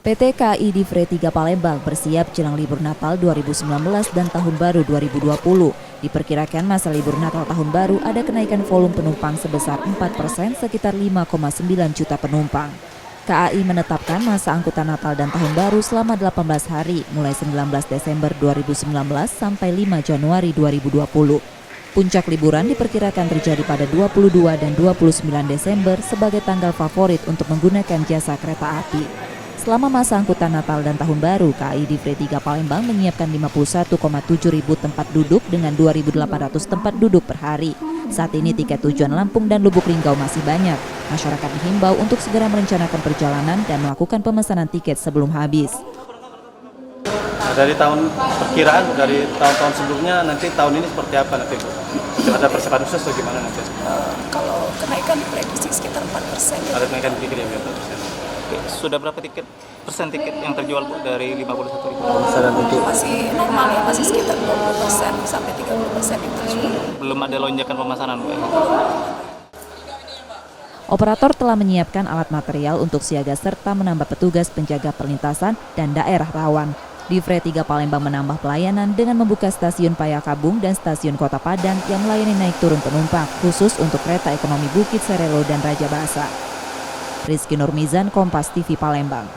PT KAI Divre 3 Palembang bersiap jelang libur Natal 2019 dan Tahun Baru 2020. Diperkirakan masa libur Natal Tahun Baru ada kenaikan volume penumpang sebesar 4% sekitar 5,9 juta penumpang. KAI menetapkan masa angkutan Natal dan Tahun Baru selama 18 hari, mulai 19 Desember 2019 sampai 5 Januari 2020. Puncak liburan diperkirakan terjadi pada 22 dan 29 Desember sebagai tanggal favorit untuk menggunakan jasa kereta api. Selama masa angkutan Natal dan Tahun Baru, KAI Divre 3 Palembang menyiapkan 51,7 ribu tempat duduk dengan 2.800 tempat duduk per hari. Saat ini tiket tujuan Lampung dan Lubuk Linggau masih banyak. Masyarakat dihimbau untuk segera merencanakan perjalanan dan melakukan pemesanan tiket sebelum habis. Dari perkiraan dari tahun-tahun sebelumnya, nanti tahun ini seperti apa nanti? Ada persiapan khusus atau gimana nanti? Kalau kenaikan diprediksi sekitar 4%. Ada kenaikan tiket yang 4%. Sudah berapa tiket yang terjual Bu dari 51 ribu? Masih normal ya, masih sekitar 20% sampai 30% yang terjual. Belum ada lonjakan pemesanan Bu? Operator telah menyiapkan alat material untuk siaga serta menambah petugas penjaga perlintasan dan daerah rawan. Divre 3 Palembang menambah pelayanan dengan membuka stasiun Payakabung dan stasiun Kota Padang yang melayani naik turun penumpang khusus untuk kereta ekonomi Bukit Serelo dan Raja Basa. Rizky Nurmizan, Kompas TV Palembang.